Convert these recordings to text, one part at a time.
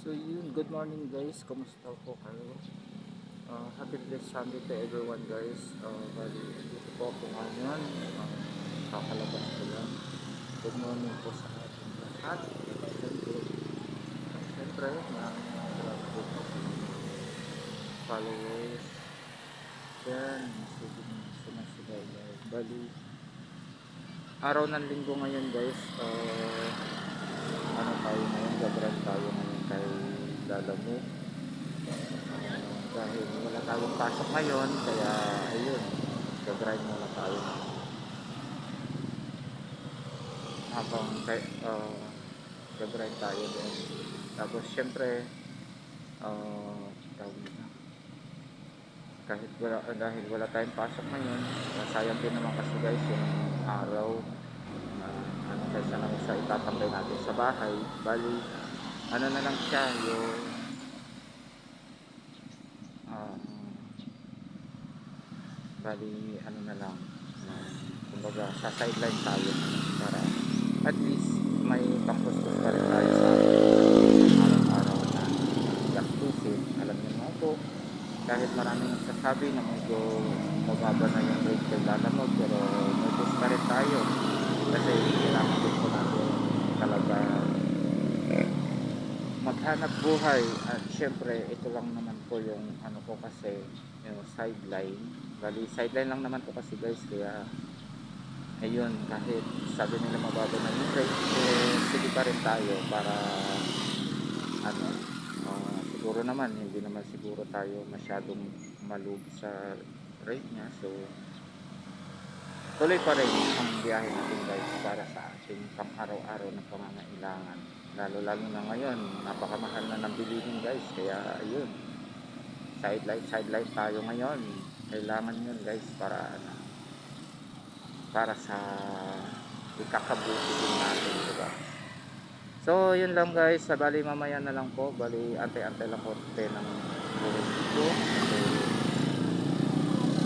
So yun, good morning guys, kumusta po kayo? Happy blessed Sunday to everyone guys. Bali, dito po ako ngayon, kakalabas ko lang. Good morning po sa ating lahat. Siyempre, grabe po sa followers. Yan, sumasigaw guys. Bali, araw ng linggo ngayon guys. Ano tayo ngayon, gabrand tayo ngayon kay Lalamu. Dahil wala tayong pasok ngayon, kaya ayun, gagrind muna tayo habang gagrind tayo din. Tapos syempre tawag na, kahit wala, dahil wala tayong pasok ngayon, sayang din naman kasi guys yung araw. Ano kaysa naman sa itatambay natin sa bahay, bali ano na lang siya, yung uh, bali ano na lang, kumbaga sa sideline tayo para at least may pangkustos pa rin tayo sa araw-araw na gastusin. Alam niyo naman po, kahit maraming nagsasabi na medyo mababa na yung rate kay Lalamog, pero medyo pa rin tayo kasi kailangan din po natin talaga maghanap buhay. At syempre ito lang naman po yung ano ko kasi yung sideline, bali sideline lang naman po kasi guys, kaya ayun, kahit sabi nila mababa na yung rate, sige pa rin tayo para ano, siguro naman hindi naman siguro tayo masyadong malug sa rate niya, so tuloy pa rin ang biyahe natin guys para sa ating pang araw-araw na pangangailangan, lalo na ngayon napakamahal na ng bilihin guys, kaya ayun, sideline tayo ngayon, kailangan yun guys para ano, para sa ikakabuti din natin, diba? So yun lang guys, bali mamaya na lang po, bali ante-ante lang po ng buhay dito. So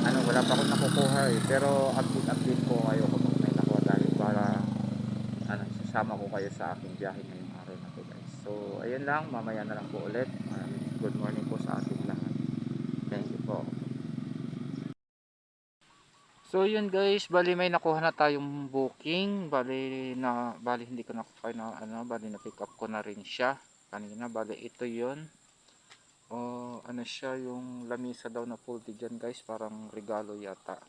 ano, wala pa akong nakukuha pero update po kayo kapag may nakuha, dahil para ano, sasama ko kayo sa aking biyahe ngayong araw na to guys. So ayun lang, mamaya na lang po ulit. Good morning po sa ating lahat. Thank you po. So yun guys, bali may nakuha na tayong booking. Bali hindi ko na ano, bali na pick up ko na rin siya kanina. Bali ito yun. Ano siya, yung lamisa daw na full dyan guys, parang regalo yata.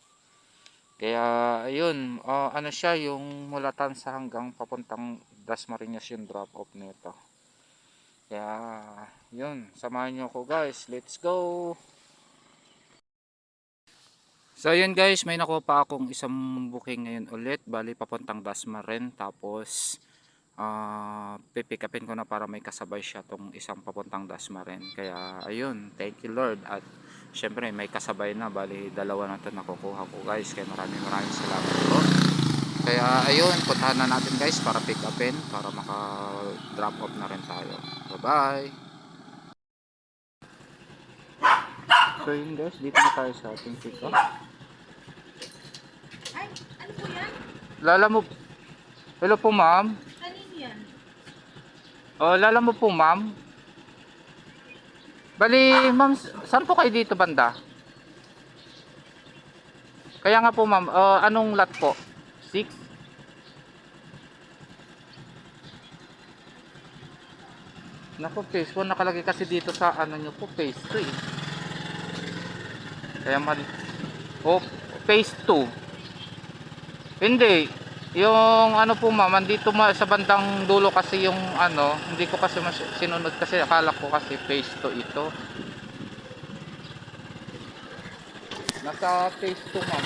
Kaya ayun, ano siya, yung mula Tansa hanggang papuntang Dasmariñas yung drop off nito. Kaya yun, samahan nyo ako guys, let's go. So yun guys, may nakuha pa akong isang booking ngayon ulit, bali papuntang Dasmariñ, tapos pipick upin ko na para may kasabay siya tong isang papuntang Dasmariñ. Kaya ayun, thank you Lord, at syempre may kasabay na, bali dalawa na to nakukuha ko guys, kaya maraming salamat po. Kaya ayun, puntahan na natin guys para pick upin, para maka drop off na rin tayo. Bye bye. So yun guys, dito na tayo sa ating pick up. Ay, ano po yan? Lala mo. Hello po ma'am. Kanino yan? Lala mo po ma'am. Bali ma'am, saan po kayo dito banda? Kaya nga po ma'am, anong lot po? 6? Naku, phase 1 nakalagay kasi dito sa ano nyo po, phase 2 eh. Kaya mali. Oh, phase 2. Hindi. Yung ano po ma'am, dito sa bandang dulo kasi yung ano, hindi ko kasi sinunod kasi akala ko kasi phase 2 ito. Nasa phase 2 ma'am,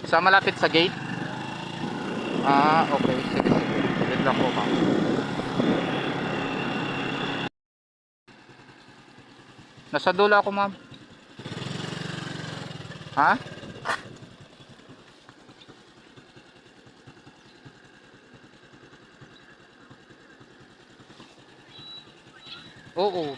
sa malapit sa gate. Okay, sige sige. Wait lang po ma'am. Nasa dulo ako ma'am. Ha? Oo.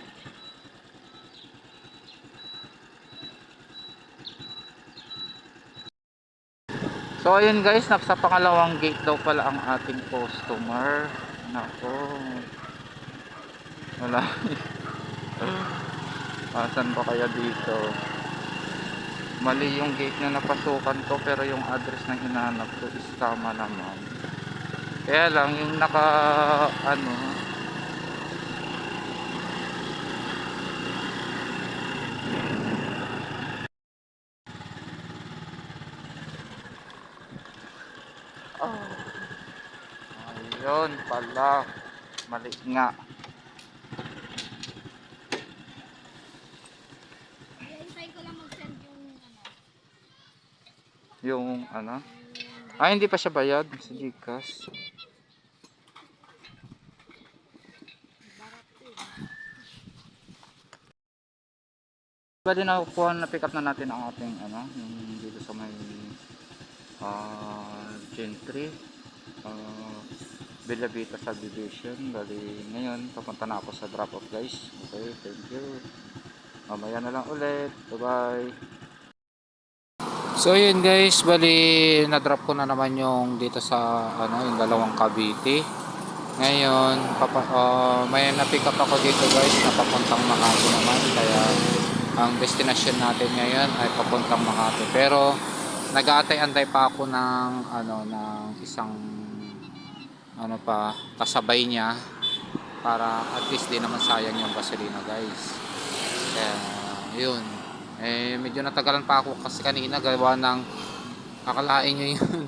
So So ayun guys, nasa pangalawang gate daw pala ang ating customer. Nako. Wala. Asan ba kaya dito? Mali yung gate na napasukan ko, pero yung address na hinahanap ko is tama naman. Kaya lang yung naka ano, ayun pala, mali nga. Hintay ko lang mag-send yung ano. Yung ano, ay hindi pa siya bayad sa GCash. Pwede na kukuha na pick up na natin ang ating ano, yung dito sa may Gentry, Bellavita subdivision. Bali ngayon papunta na ako sa drop off guys. Okay, thank you. Mamaya na lang ulit. Bye bye. So yun guys, bali na drop ko na naman yung dito sa ano, yung dalawang Cavite. Ngayon may na pick up ako dito guys na papuntang Makati naman, kaya ang destination natin ngayon ay papuntang Makati. Pero nag-aantay-antay pa ako ng ano, ng isang ano pa kasabay niya, para at least di naman sayang yung gasolina guys. Kaya yun, eh medyo natagalan pa ako kasi kanina gawa ng, akalain nyo yun,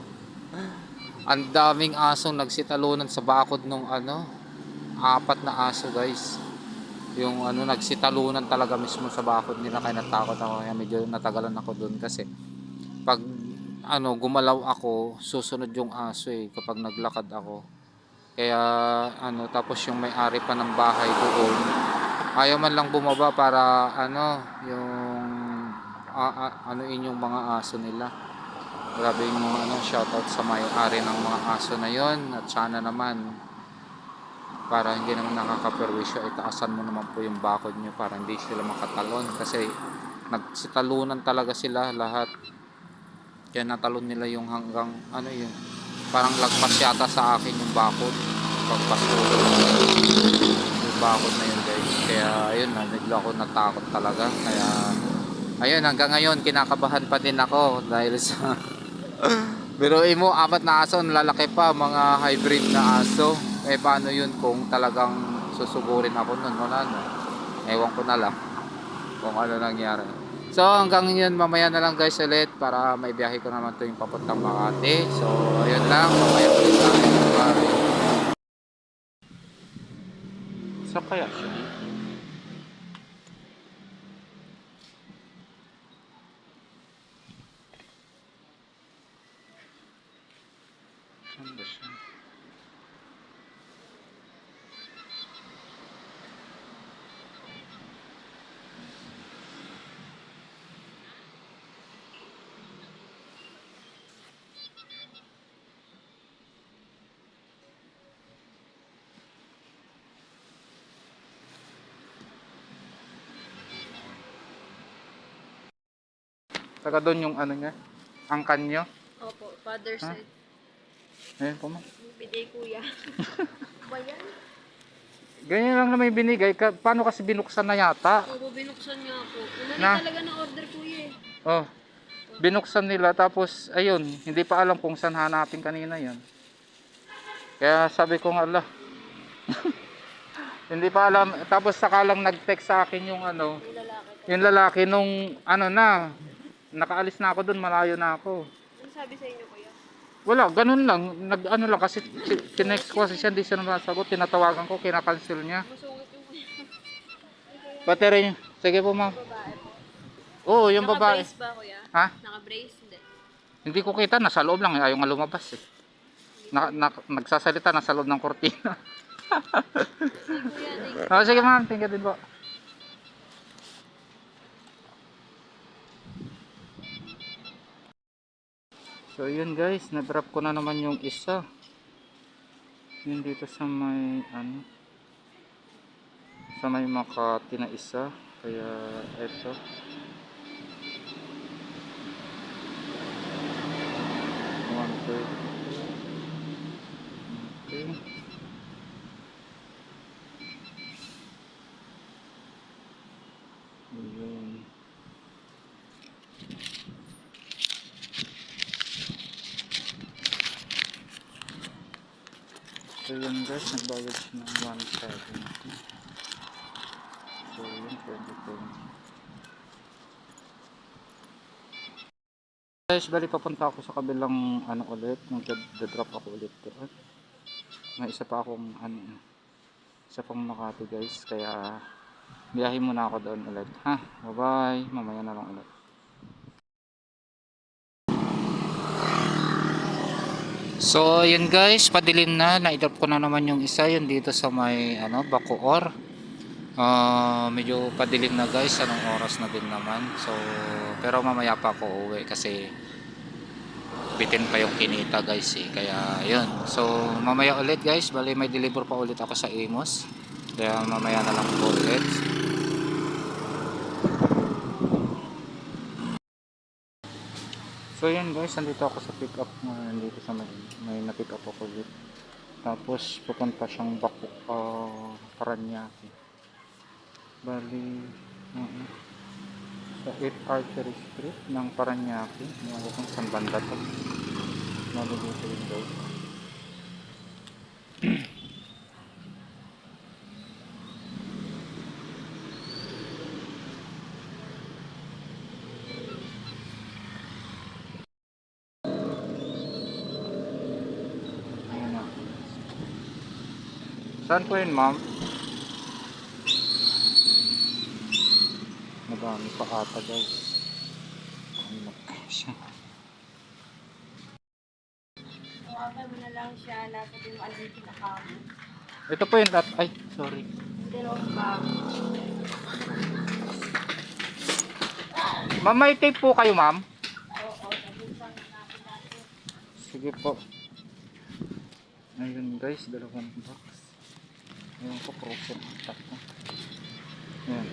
ang daming asong nagsitalunan sa bakod nung ano, apat na aso guys. Yung ano, nagsitalunan talaga mismo sa bakod nila, kaya natakot ako, kaya medyo natagalan ako dun kasi pag ano, gumalaw ako, susunod yung aso eh kapag naglakad ako. Kaya ano, tapos yung may-ari pa ng bahay doon, ayaw man lang bumaba para ano, yung ano inyong mga aso nila. Grabe yung mga ano, shoutout sa may-ari ng mga aso na yon, at sana naman para hindi naman nakakaperwisyo, itaasan mo naman po yung bakod nyo para hindi sila makatalon, kasi nagsitalunan talaga sila lahat. Kaya natalon nila yung hanggang ano, yung parang lagpas yata sa akin yung bakod, pagpasulo yung bakod na yun guys. Kaya ayun na, bigla ako natakot talaga. Kaya ayun, hanggang ngayon kinakabahan pa din ako dahil sa biruin mo, apat na aso, lalaki pa, mga hybrid na aso. Eh paano yun kung talagang susugurin ako nun? Wala na, ewan ko na lang kung ano nangyari. So hanggang yun, mamaya na lang guys ulit, para may biyahe ko naman to yung papuntang Makati. So ayun lang, mamaya ulit tayo. So kaya siya saan ba siya? Taga doon yung ano niya, ang kanyo. Opo, father Ha? side. Ayun po ma. Biday kuya. Ba yan? Ganyan lang na may binigay. Paano kasi binuksan na yata? Opo, binuksan niya ako. Mali Na? talaga na order kuya eh. Oh, binuksan nila, tapos ayun, hindi pa alam kung saan hanapin kanina yan. Kaya sabi ko nga, ala, hindi pa alam. Tapos saka lang nag-text sa akin yung ano, Yung lalaki. yung lalaki nung ano na, nakaalis na ako doon, malayo na ako. Ano sabi sa inyo kuya? Wala, ganun lang. Nag-ano lang kasi tinext ko kasi siya, hindi siya nasagot. Tinatawagan ko, kinakancel niya. Masungit yung kuya. Battery niya. Sige po ma'am. Babae po. Oo, yung babae. Naka-brace ba kuya? Ha? Naka-brace? Hindi. Hindi ko kita, nasa loob lang. Ayaw nga lumabas eh. Nagsasalita, nasa loob ng kortina. Sige kuya, thank you. Oh, sige ma'am, thank you din po. So yun guys, na-drop ko na naman yung isa. Yun dito sa may ano, sa may Makati na isa. Kaya eto. Okay. Ayun. So yun guys, nagbayad siya ng 170. So yun, 2020. Guys, bali papunta ako sa kabilang ano ulit, nag-drop ako ulit doon. May isa pa akong ano, isa pang Makati guys, kaya biyahe muna ako doon ulit. Ha, bye bye, mamaya na lang ulit. So yun guys, padilim na, na-drop ko na naman yung isa, yun dito sa may ano, Bacoor. Medyo padilim na guys, anong oras na din naman. So pero mamaya pa ako uuwi kasi bitin pa yung kinita guys eh. Kaya yun, so mamaya ulit guys, bali may deliver pa ulit ako sa Amos, kaya mamaya na lang po ulit. So yun guys, nandito ako sa pick up, nandito sa may na pick up ako ulit, tapos pupunta siyang Paranaque. Bali sa 8 Archery Street ng Paranaque. Hindi ako kung saan banda to. Bali dito yun guys. Ayun na. Saan po yun ma'am? Madami pa ata guys. Ano pa siya? Tawagan mo na lang siya na sabihin mo alin na kamo. Ito po yung ay sorry. Dalawang kamo. Ma'am, may tape po kayo ma'am? Oo, sabihin pa natin natin. Sige po. Ayun guys, dalawang box. Ayun po, proper ata po. Ayan.